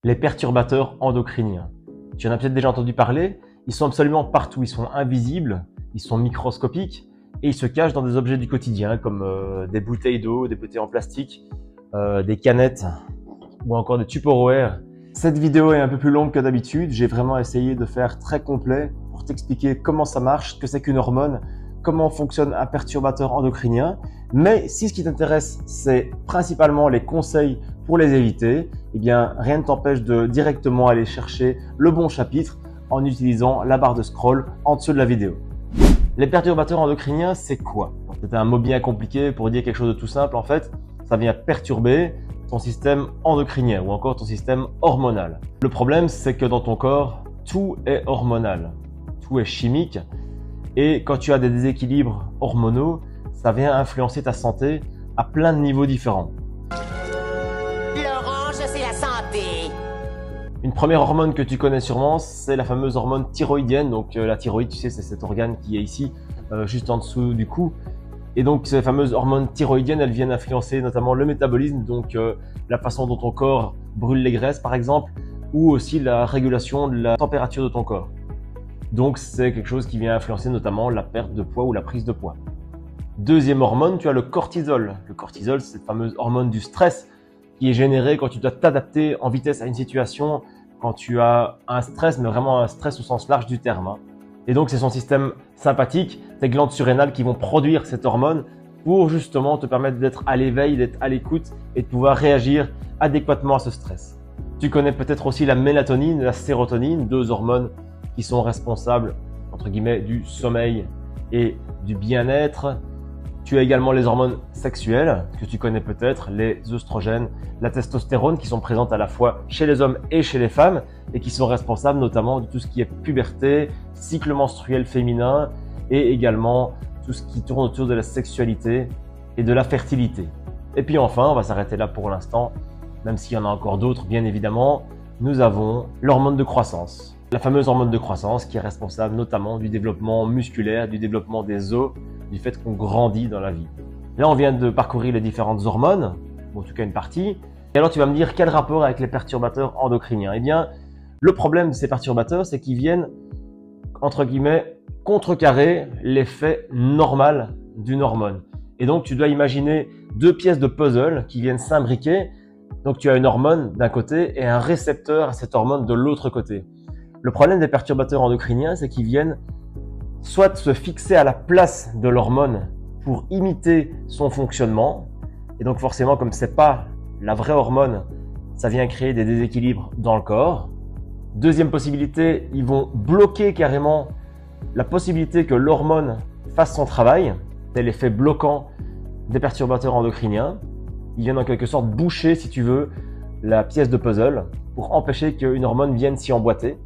Les perturbateurs endocriniens. Tu en as peut-être déjà entendu parler, ils sont absolument partout, ils sont invisibles, ils sont microscopiques et ils se cachent dans des objets du quotidien comme des bouteilles d'eau, des bouteilles en plastique, des canettes ou encore des Tupperware. Cette vidéo est un peu plus longue que d'habitude, j'ai vraiment essayé de faire très complet pour t'expliquer comment ça marche, ce que c'est qu'une hormone, comment fonctionne un perturbateur endocrinien. Mais si ce qui t'intéresse, c'est principalement les conseils pour les éviter, eh bien, rien ne t'empêche de directement aller chercher le bon chapitre en utilisant la barre de scroll en dessous de la vidéo. Les perturbateurs endocriniens, c'est quoi? C'est un mot bien compliqué pour dire quelque chose de tout simple. En fait, ça vient perturber ton système endocrinien ou encore ton système hormonal. Le problème, c'est que dans ton corps, tout est hormonal, tout est chimique. Et quand tu as des déséquilibres hormonaux, ça vient influencer ta santé à plein de niveaux différents. L'orange, c'est la santé. Une première hormone que tu connais sûrement, c'est la fameuse hormone thyroïdienne. Donc la thyroïde, tu sais, c'est cet organe qui est ici, juste en dessous du cou. Et donc ces fameuses hormones thyroïdiennes, elles viennent influencer notamment le métabolisme, donc la façon dont ton corps brûle les graisses par exemple, ou aussi la régulation de la température de ton corps. Donc c'est quelque chose qui vient influencer notamment la perte de poids ou la prise de poids. Deuxième hormone, tu as le cortisol. Le cortisol, c'est cette fameuse hormone du stress qui est générée quand tu dois t'adapter en vitesse à une situation, quand tu as un stress, mais vraiment un stress au sens large du terme. Et donc c'est son système sympathique, tes glandes surrénales qui vont produire cette hormone pour justement te permettre d'être à l'éveil, d'être à l'écoute et de pouvoir réagir adéquatement à ce stress. Tu connais peut-être aussi la mélatonine et la sérotonine, deux hormones qui sont responsables, entre guillemets, du sommeil et du bien-être. Tu as également les hormones sexuelles, que tu connais peut-être, les œstrogènes, la testostérone, qui sont présentes à la fois chez les hommes et chez les femmes, et qui sont responsables notamment de tout ce qui est puberté, cycle menstruel féminin, et également tout ce qui tourne autour de la sexualité et de la fertilité. Et puis enfin, on va s'arrêter là pour l'instant, même s'il y en a encore d'autres, bien évidemment, nous avons l'hormone de croissance. La fameuse hormone de croissance qui est responsable notamment du développement musculaire, du développement des os, du fait qu'on grandit dans la vie. Là, on vient de parcourir les différentes hormones, ou en tout cas une partie. Et alors, tu vas me dire quel rapport avec les perturbateurs endocriniens? Eh bien, le problème de ces perturbateurs, c'est qu'ils viennent, entre guillemets, contrecarrer l'effet normal d'une hormone. Et donc, tu dois imaginer deux pièces de puzzle qui viennent s'imbriquer. Donc, tu as une hormone d'un côté et un récepteur à cette hormone de l'autre côté. Le problème des perturbateurs endocriniens, c'est qu'ils viennent soit se fixer à la place de l'hormone pour imiter son fonctionnement. Et donc forcément, comme c'est pas la vraie hormone, ça vient créer des déséquilibres dans le corps. Deuxième possibilité, ils vont bloquer carrément la possibilité que l'hormone fasse son travail. C'est l'effet bloquant des perturbateurs endocriniens. Ils viennent en quelque sorte boucher, si tu veux, la pièce de puzzle pour empêcher qu'une hormone vienne s'y emboîter.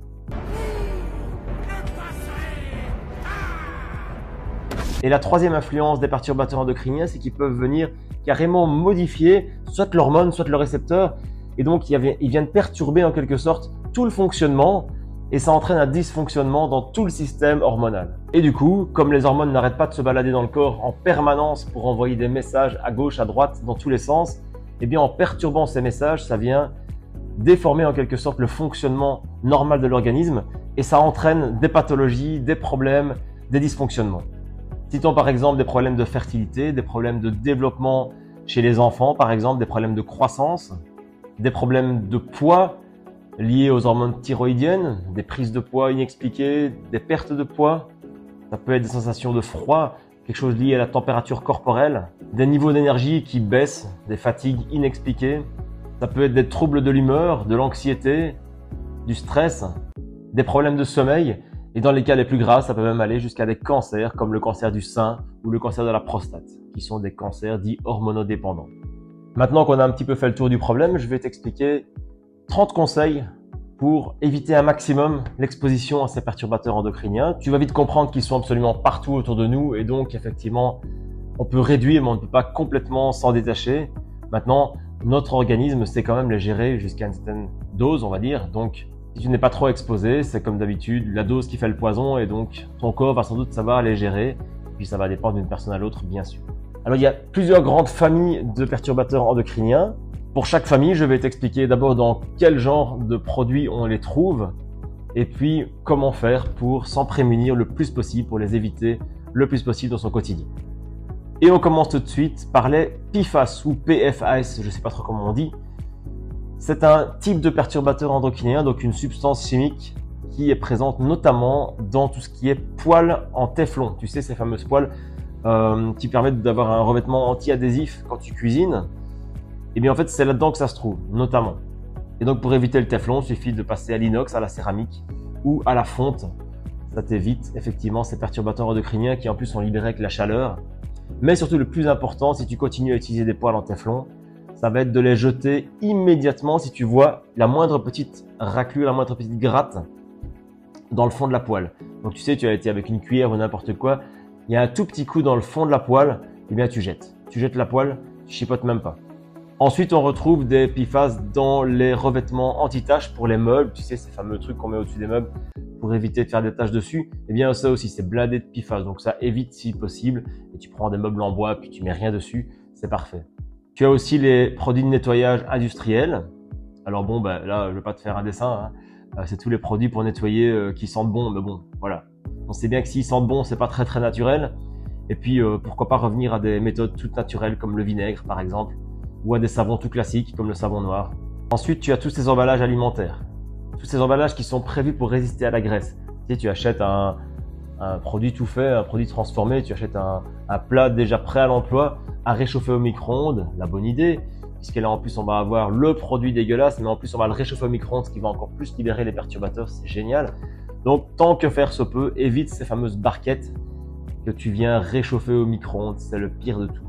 Et la troisième influence des perturbateurs endocriniens, c'est qu'ils peuvent venir carrément modifier soit l'hormone, soit le récepteur. Et donc, ils viennent perturber en quelque sorte tout le fonctionnement et ça entraîne un dysfonctionnement dans tout le système hormonal. Et du coup, comme les hormones n'arrêtent pas de se balader dans le corps en permanence pour envoyer des messages à gauche, à droite, dans tous les sens, eh bien, en perturbant ces messages, ça vient déformer en quelque sorte le fonctionnement normal de l'organisme et ça entraîne des pathologies, des problèmes, des dysfonctionnements. Citons par exemple des problèmes de fertilité, des problèmes de développement chez les enfants, par exemple des problèmes de croissance, des problèmes de poids liés aux hormones thyroïdiennes, des prises de poids inexpliquées, des pertes de poids. Ça peut être des sensations de froid, quelque chose lié à la température corporelle, des niveaux d'énergie qui baissent, des fatigues inexpliquées. Ça peut être des troubles de l'humeur, de l'anxiété, du stress, des problèmes de sommeil. Et dans les cas les plus graves, ça peut même aller jusqu'à des cancers comme le cancer du sein ou le cancer de la prostate, qui sont des cancers dits hormonodépendants. Maintenant qu'on a un petit peu fait le tour du problème, je vais t'expliquer 30 conseils pour éviter un maximum l'exposition à ces perturbateurs endocriniens. Tu vas vite comprendre qu'ils sont absolument partout autour de nous et donc effectivement, on peut réduire mais on ne peut pas complètement s'en détacher. Maintenant, notre organisme sait quand même les gérer jusqu'à une certaine dose, on va dire. Donc, si tu n'es pas trop exposé, c'est comme d'habitude la dose qui fait le poison et donc ton corps va sans doute savoir les gérer. Puis ça va dépendre d'une personne à l'autre, bien sûr. Alors il y a plusieurs grandes familles de perturbateurs endocriniens. Pour chaque famille, je vais t'expliquer d'abord dans quel genre de produits on les trouve et puis comment faire pour s'en prémunir le plus possible, pour les éviter le plus possible dans son quotidien. Et on commence tout de suite par les PFAS ou PFAS, je ne sais pas trop comment on dit. C'est un type de perturbateur endocrinien, donc une substance chimique qui est présente notamment dans tout ce qui est poêle en téflon. Tu sais, ces fameuses poêles qui permettent d'avoir un revêtement anti-adhésif quand tu cuisines. Et bien en fait, c'est là-dedans que ça se trouve, notamment. Et donc pour éviter le téflon, il suffit de passer à l'inox, à la céramique ou à la fonte. Ça t'évite effectivement ces perturbateurs endocriniens qui en plus sont libérés avec la chaleur. Mais surtout le plus important, si tu continues à utiliser des poêles en téflon, ça va être de les jeter immédiatement si tu vois la moindre petite raclure, la moindre petite gratte dans le fond de la poêle. Donc tu sais, tu as été avec une cuillère ou n'importe quoi, il y a un tout petit coup dans le fond de la poêle, et bien tu jettes. Tu jettes la poêle, tu chipotes même pas. Ensuite, on retrouve des PFAS dans les revêtements anti-taches pour les meubles. Tu sais, ces fameux trucs qu'on met au-dessus des meubles pour éviter de faire des taches dessus. Eh bien, ça aussi, c'est blindé de PFAS. Donc, ça évite si possible. Et tu prends des meubles en bois, puis tu mets rien dessus. C'est parfait. Tu as aussi les produits de nettoyage industriels. Alors bon, ben, là, je vais pas te faire un dessin. Hein. C'est tous les produits pour nettoyer qui sentent bon. Mais bon, voilà. On sait bien que s'ils sentent bon, c'est pas très naturel. Et puis, pourquoi pas revenir à des méthodes toutes naturelles comme le vinaigre, par exemple, ou à des savons tout classiques comme le savon noir. Ensuite, tu as tous ces emballages alimentaires. Tous ces emballages qui sont prévus pour résister à la graisse. Tu sais, tu achètes un produit tout fait, un produit transformé, tu achètes un plat déjà prêt à l'emploi, à réchauffer au micro-ondes, la bonne idée, puisque là en plus on va avoir le produit dégueulasse, mais en plus on va le réchauffer au micro-ondes, ce qui va encore plus libérer les perturbateurs, c'est génial. Donc tant que faire se peut, évite ces fameuses barquettes que tu viens réchauffer au micro-ondes, c'est le pire de tout.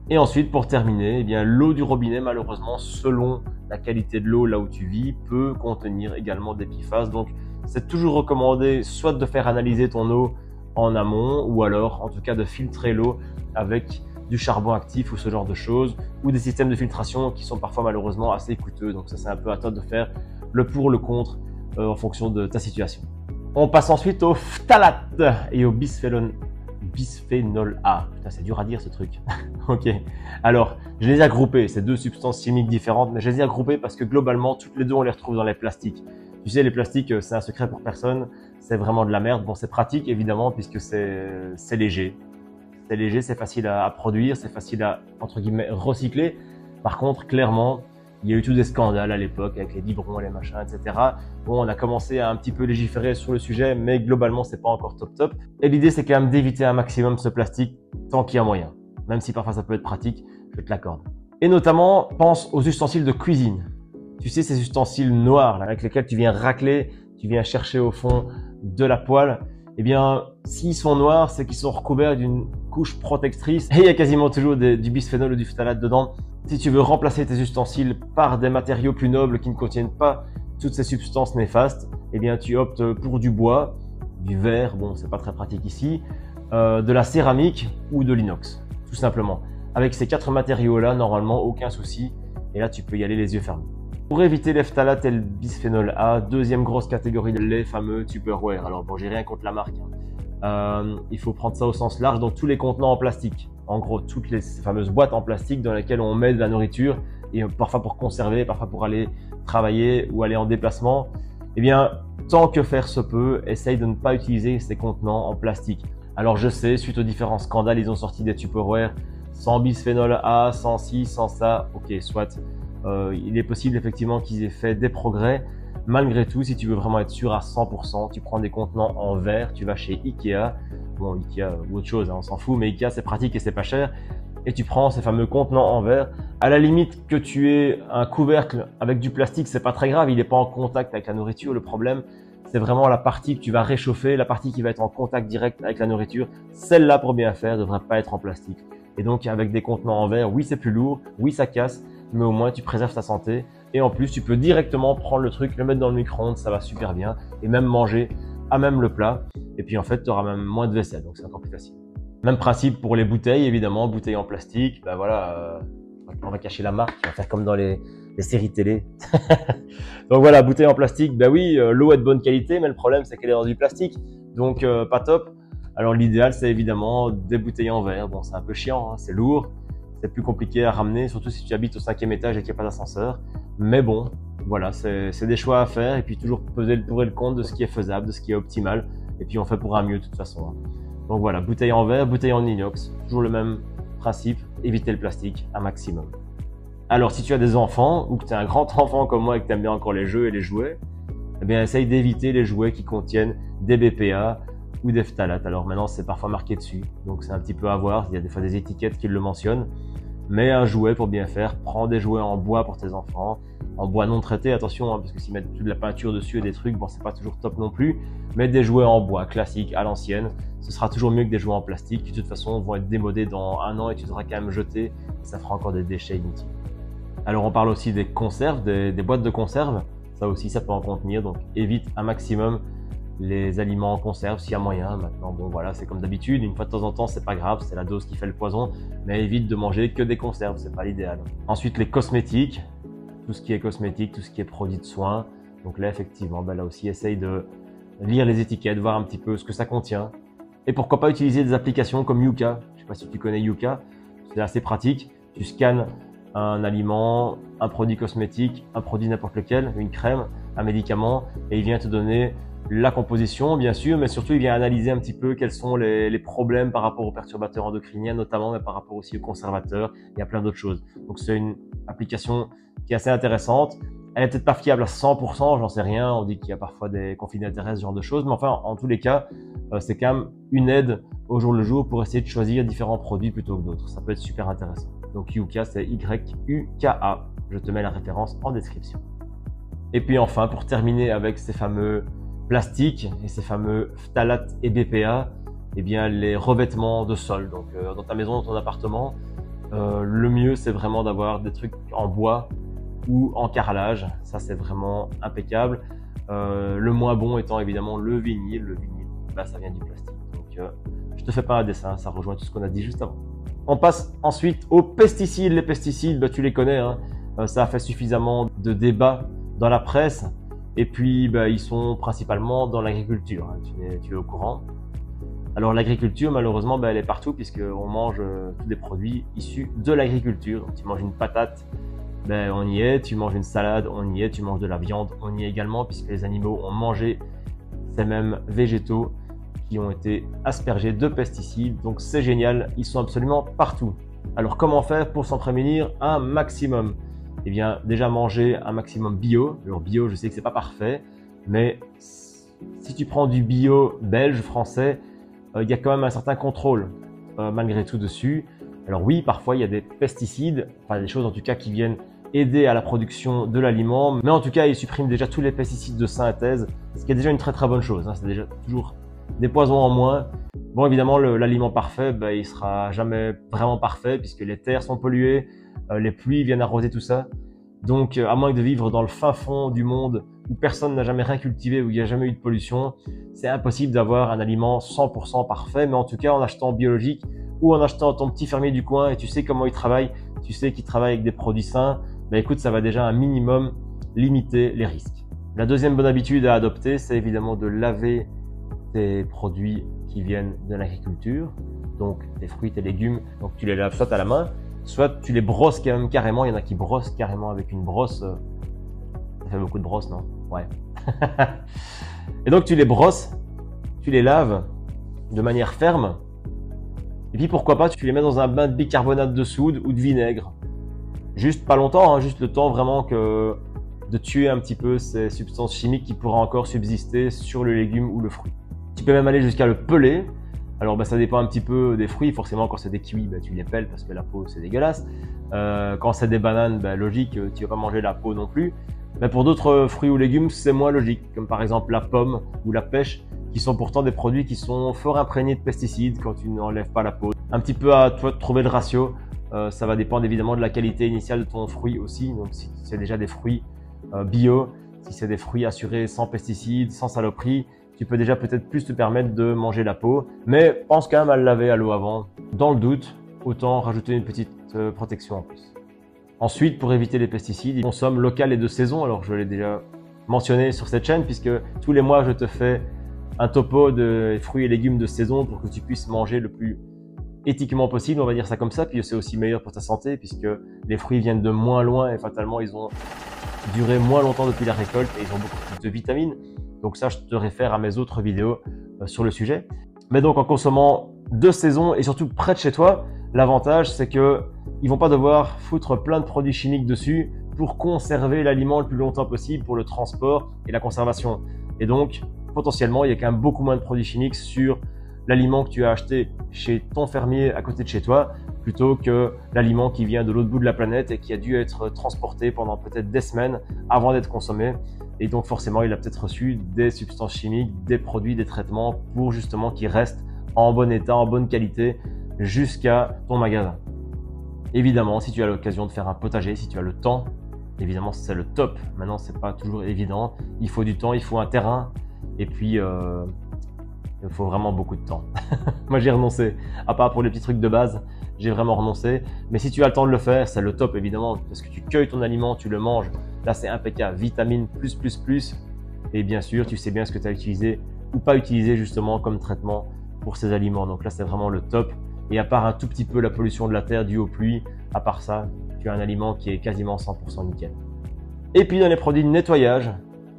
Et ensuite, pour terminer, eh bien, l'eau du robinet, malheureusement, selon la qualité de l'eau là où tu vis, peut contenir également des PFAS. Donc, c'est toujours recommandé soit de faire analyser ton eau en amont, ou alors, en tout cas, de filtrer l'eau avec du charbon actif ou ce genre de choses, ou des systèmes de filtration qui sont parfois malheureusement assez coûteux. Donc, ça, c'est un peu à toi de faire le pour, le contre en fonction de ta situation. On passe ensuite au phtalate et au bisphénol A. Putain, c'est dur à dire ce truc. Ok. Alors, je les ai regroupés. C'est deux substances chimiques différentes, mais je les ai regroupées parce que globalement, toutes les deux, on les retrouve dans les plastiques. Tu sais, les plastiques, c'est un secret pour personne. C'est vraiment de la merde. Bon, c'est pratique, évidemment, puisque c'est léger. C'est léger, c'est facile à produire, c'est facile à, entre guillemets, recycler. Par contre, clairement, il y a eu tous des scandales à l'époque avec les biberons, les machins, etc. Bon, on a commencé à un petit peu légiférer sur le sujet, mais globalement, c'est pas encore top. Et l'idée, c'est quand même d'éviter un maximum ce plastique tant qu'il y a moyen. Même si parfois ça peut être pratique, je te l'accorde. Et notamment, pense aux ustensiles de cuisine. Tu sais, ces ustensiles noirs là, avec lesquels tu viens racler, tu viens chercher au fond de la poêle. Eh bien, s'ils sont noirs, c'est qu'ils sont recouverts d'une couche protectrice et il y a quasiment toujours du bisphénol ou du phtalate dedans. Si tu veux remplacer tes ustensiles par des matériaux plus nobles qui ne contiennent pas toutes ces substances néfastes, eh bien tu optes pour du bois, du verre, bon c'est pas très pratique ici, de la céramique ou de l'inox, tout simplement. Avec ces quatre matériaux-là, normalement aucun souci, et là tu peux y aller les yeux fermés. Pour éviter les phtalates et le bisphénol A, deuxième grosse catégorie, les fameux Tupperware. Alors bon, j'ai rien contre la marque, il faut prendre ça au sens large, donc tous les contenants en plastique. En gros, toutes ces fameuses boîtes en plastique dans lesquelles on met de la nourriture et parfois pour conserver, parfois pour aller travailler ou aller en déplacement. Eh bien, tant que faire se peut, essaye de ne pas utiliser ces contenants en plastique. Alors je sais, suite aux différents scandales, ils ont sorti des Tupperware sans bisphénol A, sans ci, sans ça. Ok, soit. Il est possible effectivement qu'ils aient fait des progrès. Malgré tout, si tu veux vraiment être sûr à 100%, tu prends des contenants en verre, tu vas chez Ikea, bon Ikea ou autre chose, hein, on s'en fout, mais Ikea c'est pratique et c'est pas cher, et tu prends ces fameux contenants en verre. À la limite que tu aies un couvercle avec du plastique, c'est pas très grave, il n'est pas en contact avec la nourriture. Le problème, c'est vraiment la partie que tu vas réchauffer, la partie qui va être en contact direct avec la nourriture. Celle-là, pour bien faire, devrait pas être en plastique. Et donc avec des contenants en verre, oui c'est plus lourd, oui ça casse, mais au moins tu préserves ta santé. Et en plus, tu peux directement prendre le truc, le mettre dans le micro-ondes, ça va super bien. Et même manger à même le plat. Et puis en fait, tu auras même moins de vaisselle, donc c'est encore plus facile. Même principe pour les bouteilles, évidemment, bouteilles en plastique. Ben voilà, on va cacher la marque, on va faire comme dans les séries télé. Donc voilà, bouteilles en plastique, ben oui, l'eau est de bonne qualité, mais le problème c'est qu'elle est dans du plastique. Donc pas top. Alors l'idéal, c'est évidemment des bouteilles en verre. Bon, c'est un peu chiant, hein, c'est lourd. c'est plus compliqué à ramener, surtout si tu habites au 5e étage et qu'il n'y a pas d'ascenseur. Mais bon, voilà, c'est des choix à faire et puis toujours peser le pour et le contre de ce qui est faisable, de ce qui est optimal. Et puis on fait pour un mieux de toute façon. Donc voilà, bouteille en verre, bouteille en inox, toujours le même principe, éviter le plastique un maximum. Alors si tu as des enfants ou que tu es un grand enfant comme moi et que tu aimes bien encore les jeux et les jouets, eh bien essaye d'éviter les jouets qui contiennent des BPA ou des phtalates. Alors maintenant c'est parfois marqué dessus, donc c'est un petit peu à voir, il y a des fois des étiquettes qui le mentionnent. Mais un jouet pour bien faire, prends des jouets en bois pour tes enfants, en bois non traité, attention, parce que s'ils mettent toute de la peinture dessus et des trucs, bon c'est pas toujours top non plus, mais des jouets en bois classiques à l'ancienne, ce sera toujours mieux que des jouets en plastique qui de toute façon vont être démodés dans un an et tu devras quand même jeter, et ça fera encore des déchets inutiles. Alors on parle aussi des conserves, des boîtes de conserve, ça aussi ça peut en contenir, donc évite un maximum les aliments en conserve s'il y a moyen. Maintenant bon voilà, c'est comme d'habitude, une fois de temps en temps c'est pas grave, c'est la dose qui fait le poison, mais évite de manger que des conserves, c'est pas l'idéal. Ensuite les cosmétiques, tout ce qui est cosmétique, tout ce qui est produit de soins, donc là effectivement là aussi essaye de lire les étiquettes, voir un petit peu ce que ça contient, et pourquoi pas utiliser des applications comme Yuka. Je sais pas si tu connais Yuka, c'est assez pratique, tu scannes un aliment, un produit cosmétique, un produit n'importe lequel, une crème, un médicament, et il vient te donner la composition bien sûr, mais surtout il vient analyser un petit peu quels sont les problèmes par rapport aux perturbateurs endocriniens notamment, mais par rapport aussi aux conservateurs, il y a plein d'autres choses. Donc c'est une application qui est assez intéressante. Elle est peut-être pas fiable à 100%, j'en sais rien, on dit qu'il y a parfois des conflits d'intérêts, ce genre de choses, mais enfin en tous les cas, c'est quand même une aide au jour le jour pour essayer de choisir différents produits plutôt que d'autres. Ça peut être super intéressant. Donc Yuka, c'est Y-U-K-A. Je te mets la référence en description. Et puis enfin, pour terminer avec ces fameux plastiques et ces fameux phtalates et BPA, eh bien les revêtements de sol. Donc dans ta maison, dans ton appartement, le mieux c'est vraiment d'avoir des trucs en bois ou en carrelage. Ça c'est vraiment impeccable. Le moins bon étant évidemment le vinyle. Le vinyle, là ça vient du plastique. Donc je te fais pas un dessin, ça rejoint tout ce qu'on a dit juste avant. On passe ensuite aux pesticides. Les pesticides, bah, tu les connais, hein. Ça a fait suffisamment de débats dans la presse. Et puis, bah, ils sont principalement dans l'agriculture, hein. Tu es au courant. Alors l'agriculture, malheureusement, bah, elle est partout puisqu'on mange tous des produits issus de l'agriculture. Tu manges une patate, ben, on y est. Tu manges une salade, on y est. Tu manges de la viande, on y est également puisque les animaux ont mangé ces mêmes végétaux qui ont été aspergés de pesticides. Donc c'est génial, ils sont absolument partout. Alors comment faire pour s'en prémunir un maximum? Eh bien déjà manger un maximum bio. Alors bio, je sais que c'est pas parfait, mais si tu prends du bio belge, français, il y a quand même un certain contrôle malgré tout dessus. Alors oui, parfois il y a des pesticides, enfin des choses en tout cas qui viennent aider à la production de l'aliment, mais en tout cas ils suppriment déjà tous les pesticides de synthèse, ce qui est déjà une très bonne chose, hein. C'est déjà toujours des poisons en moins. Bon, évidemment, l'aliment parfait, ben, il sera jamais vraiment parfait puisque les terres sont polluées, les pluies viennent arroser tout ça. Donc, à moins de vivre dans le fin fond du monde où personne n'a jamais rien cultivé, où il n'y a jamais eu de pollution, c'est impossible d'avoir un aliment 100% parfait. Mais en tout cas, en achetant biologique ou en achetant ton petit fermier du coin et tu sais comment il travaille, tu sais qu'il travaille avec des produits sains, ben écoute, ça va déjà un minimum limiter les risques. La deuxième bonne habitude à adopter, c'est évidemment de laver tes produits qui viennent de l'agriculture, donc tes fruits, tes légumes, donc tu les laves soit à la main, soit tu les brosses quand même carrément. Il y en a qui brossent carrément avec une brosse. Ça fait beaucoup de brosses, non? Ouais. Et donc tu les brosses, tu les laves de manière ferme, et puis pourquoi pas tu les mets dans un bain de bicarbonate de soude ou de vinaigre. Juste pas longtemps, hein, juste le temps vraiment de tuer un petit peu ces substances chimiques qui pourraient encore subsister sur le légume ou le fruit. Tu peux même aller jusqu'à le peler. Alors bah, ça dépend un petit peu des fruits. Forcément quand c'est des kiwis, bah, tu les pelles parce que la peau c'est dégueulasse. Quand c'est des bananes, bah, logique, tu vas pas manger la peau non plus. Mais pour d'autres fruits ou légumes, c'est moins logique, comme par exemple la pomme ou la pêche, qui sont pourtant des produits qui sont fort imprégnés de pesticides quand tu n'enlèves pas la peau. Un petit peu à toi de trouver le ratio. Ça va dépendre évidemment de la qualité initiale de ton fruit aussi. Donc si c'est déjà des fruits bio, si c'est des fruits assurés sans pesticides, sans saloperie, tu peux déjà peut-être plus te permettre de manger la peau. Mais pense quand même à le laver à l'eau avant. Dans le doute, autant rajouter une petite protection en plus. Ensuite, pour éviter les pesticides, ils consomment local et de saison. Alors je l'ai déjà mentionné sur cette chaîne puisque tous les mois je te fais un topo de fruits et légumes de saison pour que tu puisses manger le plus éthiquement possible, on va dire ça comme ça, puis c'est aussi meilleur pour ta santé puisque les fruits viennent de moins loin et fatalement ils ont duré moins longtemps depuis la récolte et ils ont beaucoup plus de vitamines. Donc ça, je te réfère à mes autres vidéos sur le sujet. Mais donc en consommant de saison et surtout près de chez toi, l'avantage c'est que ils vont pas devoir foutre plein de produits chimiques dessus pour conserver l'aliment le plus longtemps possible pour le transport et la conservation. Et donc potentiellement, il y a quand même beaucoup moins de produits chimiques sur l'aliment que tu as acheté chez ton fermier à côté de chez toi, plutôt que l'aliment qui vient de l'autre bout de la planète et qui a dû être transporté pendant peut-être des semaines avant d'être consommé. Et donc forcément, il a peut-être reçu des substances chimiques, des produits, des traitements pour justement qu'il reste en bon état, en bonne qualité jusqu'à ton magasin. Évidemment, si tu as l'occasion de faire un potager, si tu as le temps, évidemment c'est le top. Maintenant, c'est pas toujours évident. Il faut du temps, il faut un terrain et puis il faut vraiment beaucoup de temps. Moi, j'ai renoncé. À part pour les petits trucs de base, j'ai vraiment renoncé. Mais si tu as le temps de le faire, c'est le top évidemment parce que tu cueilles ton aliment, tu le manges. Là, c'est impeccable. Vitamines plus. Et bien sûr, tu sais bien ce que tu as utilisé ou pas utilisé justement comme traitement pour ces aliments. Donc là, c'est vraiment le top. Et à part un tout petit peu la pollution de la terre due aux pluies, à part ça, tu as un aliment qui est quasiment 100% nickel. Et puis dans les produits de nettoyage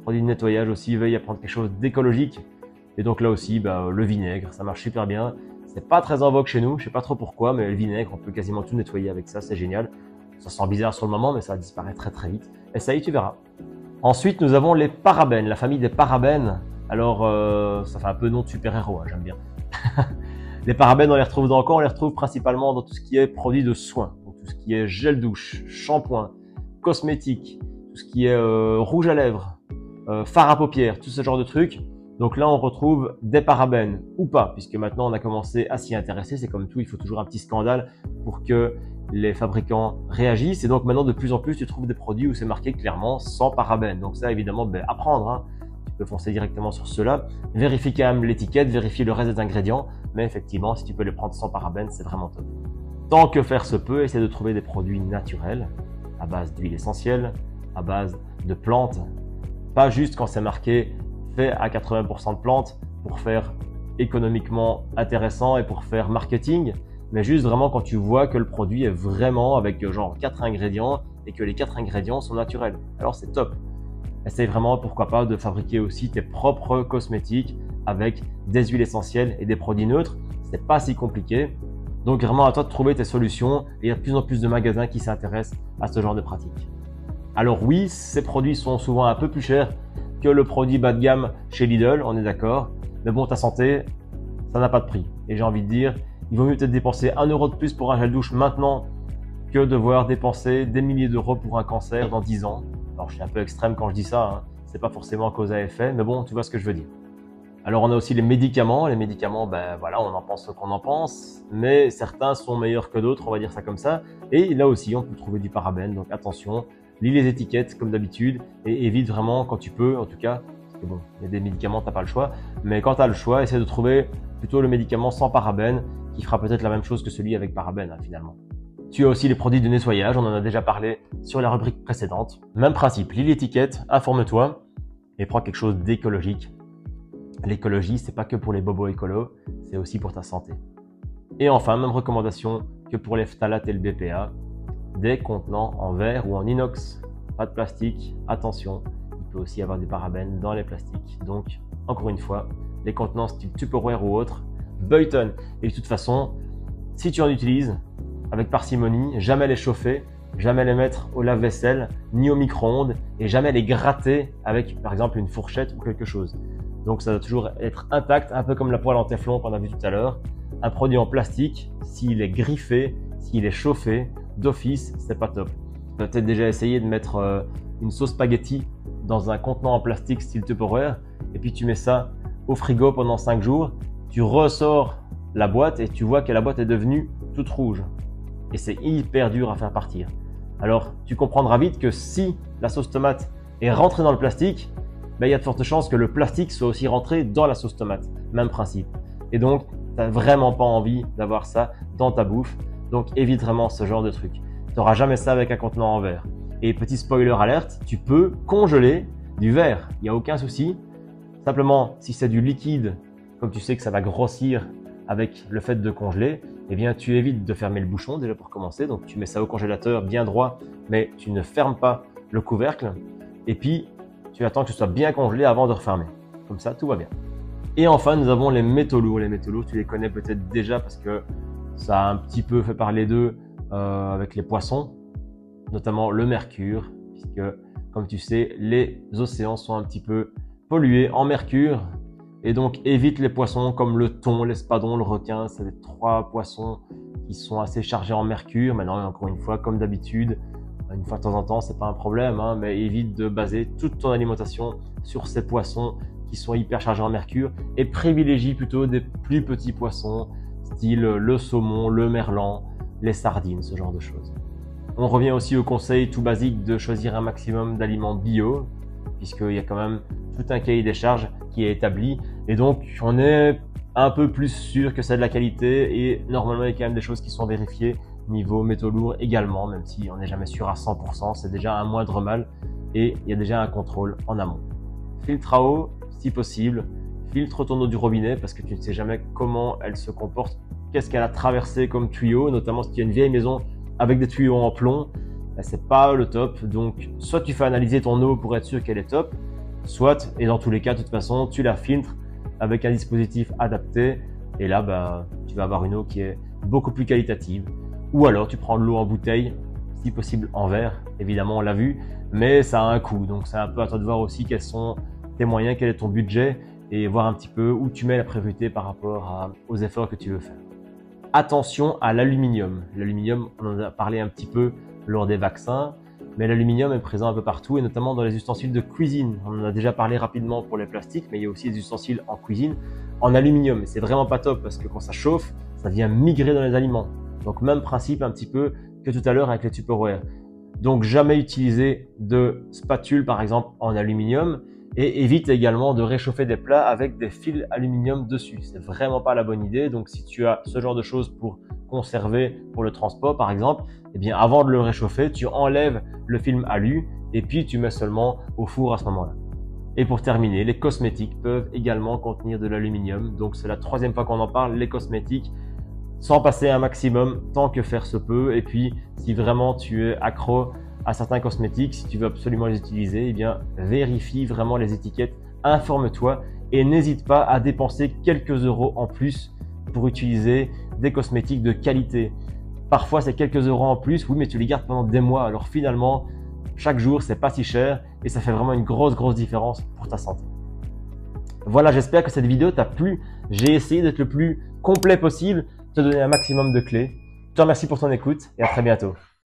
aussi, veille à prendre quelque chose d'écologique. Et donc là aussi, le vinaigre, ça marche super bien. C'est pas très en vogue chez nous, je sais pas trop pourquoi, mais le vinaigre, on peut quasiment tout nettoyer avec ça, c'est génial. Ça sent bizarre sur le moment, mais ça disparaît très vite. Essaye, tu verras. Ensuite, nous avons les parabènes, la famille des parabènes. Alors, ça fait un peu nom de super-héros, hein, j'aime bien. Les parabènes, on les retrouve dans quoi? On les retrouve principalement dans tout ce qui est produits de soins. Donc, tout ce qui est gel douche, shampoing, cosmétiques, tout ce qui est rouge à lèvres, fard à paupières, tout ce genre de trucs. Donc là, on retrouve des parabènes ou pas, puisque maintenant on a commencé à s'y intéresser. C'est comme tout, il faut toujours un petit scandale pour que les fabricants réagissent. Et donc maintenant, de plus en plus, tu trouves des produits où c'est marqué clairement sans parabènes. Donc ça, évidemment, à prendre, hein. Tu peux foncer directement sur ceux-là. Vérifie quand même l'étiquette, vérifie le reste des ingrédients. Mais effectivement, si tu peux les prendre sans parabènes, c'est vraiment top. Tant que faire se peut, essaie de trouver des produits naturels, à base d'huile essentielle, à base de plantes. Pas juste quand c'est marqué fait à 80% de plantes pour faire économiquement intéressant et pour faire marketing, mais juste vraiment quand tu vois que le produit est vraiment avec genre 4 ingrédients et que les 4 ingrédients sont naturels. Alors c'est top. Essaye vraiment, pourquoi pas, de fabriquer aussi tes propres cosmétiques avec des huiles essentielles et des produits neutres. C'est pas si compliqué. Donc vraiment à toi de trouver tes solutions et il y a de plus en plus de magasins qui s'intéressent à ce genre de pratiques. Alors oui, ces produits sont souvent un peu plus chers que le produit bas de gamme chez Lidl, on est d'accord. Mais bon, ta santé, ça n'a pas de prix. Et j'ai envie de dire, il vaut mieux peut-être dépenser 1 euro de plus pour un gel douche maintenant que devoir dépenser des milliers d'euros pour un cancer dans 10 ans. Alors, je suis un peu extrême quand je dis ça, hein. C'est pas forcément cause à effet, mais bon, tu vois ce que je veux dire. Alors, on a aussi les médicaments. Les médicaments, voilà, on en pense ce qu'on en pense, mais certains sont meilleurs que d'autres, on va dire ça comme ça. Et là aussi, on peut trouver du parabène, donc attention. Lis les étiquettes comme d'habitude et évite vraiment quand tu peux, en tout cas, parce que bon, il y a des médicaments, t'as pas le choix, mais quand tu as le choix, essaie de trouver plutôt le médicament sans parabène qui fera peut-être la même chose que celui avec parabène, hein, finalement. Tu as aussi les produits de nettoyage, on en a déjà parlé sur la rubrique précédente. Même principe, lis l'étiquette, informe-toi et prends quelque chose d'écologique. L'écologie, c'est pas que pour les bobos écolos, c'est aussi pour ta santé. Et enfin, même recommandation que pour les phtalates et le BPA, des contenants en verre ou en inox, pas de plastique, attention, il peut aussi y avoir des parabènes dans les plastiques. Donc, encore une fois, les contenants style Tupperware ou autre, Boyton. Et de toute façon, si tu en utilises, avec parcimonie, jamais les chauffer, jamais les mettre au lave-vaisselle, ni au micro-ondes, et jamais les gratter avec, par exemple, une fourchette ou quelque chose. Donc, ça doit toujours être intact, un peu comme la poêle en téflon qu'on a vu tout à l'heure. Un produit en plastique, s'il est griffé, s'il est chauffé, d'office, c'est pas top. Tu as peut-être déjà essayé de mettre une sauce spaghetti dans un contenant en plastique style Tupperware et puis tu mets ça au frigo pendant 5 jours, tu ressors la boîte et tu vois que la boîte est devenue toute rouge et c'est hyper dur à faire partir. Alors tu comprendras vite que si la sauce tomate est rentrée dans le plastique, il y a de fortes chances que le plastique soit aussi rentré dans la sauce tomate, même principe. Et donc tu n'as vraiment pas envie d'avoir ça dans ta bouffe. Donc évite vraiment ce genre de truc. Tu n'auras jamais ça avec un contenant en verre. Et petit spoiler alerte, tu peux congeler du verre. Il n'y a aucun souci. Simplement, si c'est du liquide, comme tu sais que ça va grossir avec le fait de congeler, eh bien tu évites de fermer le bouchon déjà pour commencer. Donc tu mets ça au congélateur bien droit, mais tu ne fermes pas le couvercle. Et puis tu attends que ce soit bien congelé avant de refermer. Comme ça, tout va bien. Et enfin, nous avons les métaux lourds. Les métaux lourds, tu les connais peut-être déjà parce que ça a un petit peu fait parler d'eux avec les poissons, notamment le mercure, puisque comme tu sais, les océans sont un petit peu pollués en mercure. Et donc évite les poissons comme le thon, l'espadon, le requin. C'est les 3 poissons qui sont assez chargés en mercure. Maintenant, encore une fois, comme d'habitude, une fois de temps en temps, c'est pas un problème, hein, mais évite de baser toute ton alimentation sur ces poissons qui sont hyper chargés en mercure et privilégie plutôt des plus petits poissons, style le saumon, le merlan, les sardines, ce genre de choses. On revient aussi au conseil tout basique de choisir un maximum d'aliments bio, puisqu'il y a quand même tout un cahier des charges qui est établi, et donc on est un peu plus sûr que c'est de la qualité, et normalement il y a quand même des choses qui sont vérifiées niveau métaux lourds également, même si on n'est jamais sûr à 100%, c'est déjà un moindre mal, et il y a déjà un contrôle en amont. Filtre à eau, si possible, filtre ton eau du robinet, parce que tu ne sais jamais comment elle se comporte, qu'est-ce qu'elle a traversé comme tuyau, notamment si tu as une vieille maison avec des tuyaux en plomb, c'est pas le top. Donc soit tu fais analyser ton eau pour être sûr qu'elle est top, soit, et dans tous les cas de toute façon, tu la filtres avec un dispositif adapté, et là tu vas avoir une eau qui est beaucoup plus qualitative. Ou alors tu prends de l'eau en bouteille, si possible en verre, évidemment on l'a vu, mais ça a un coût, donc c'est un peu à toi de voir aussi quels sont tes moyens, quel est ton budget, et voir un petit peu où tu mets la priorité par rapport aux efforts que tu veux faire. Attention à l'aluminium. L'aluminium, on en a parlé un petit peu lors des vaccins, mais l'aluminium est présent un peu partout, et notamment dans les ustensiles de cuisine. On en a déjà parlé rapidement pour les plastiques, mais il y a aussi des ustensiles en cuisine en aluminium. Et c'est vraiment pas top parce que quand ça chauffe, ça vient migrer dans les aliments. Donc même principe un petit peu que tout à l'heure avec les Tupperware. Donc jamais utiliser de spatule par exemple en aluminium, et évite également de réchauffer des plats avec des fils aluminium dessus. C'est vraiment pas la bonne idée. Donc si tu as ce genre de choses pour conserver pour le transport par exemple, eh bien avant de le réchauffer, tu enlèves le film alu et puis tu mets seulement au four à ce moment-là. Et pour terminer, les cosmétiques peuvent également contenir de l'aluminium. Donc c'est la 3e fois qu'on en parle, les cosmétiques. Sans passer un maximum tant que faire se peut. Et puis, si vraiment tu es accro à certains cosmétiques, si tu veux absolument les utiliser, eh bien, vérifie vraiment les étiquettes, informe-toi et n'hésite pas à dépenser quelques euros en plus pour utiliser des cosmétiques de qualité. Parfois, c'est quelques euros en plus, oui, mais tu les gardes pendant des mois. Alors finalement, chaque jour, c'est pas si cher et ça fait vraiment une grosse différence pour ta santé. Voilà, j'espère que cette vidéo t'a plu. J'ai essayé d'être le plus complet possible, te donner un maximum de clés. Je te remercie pour ton écoute et à très bientôt.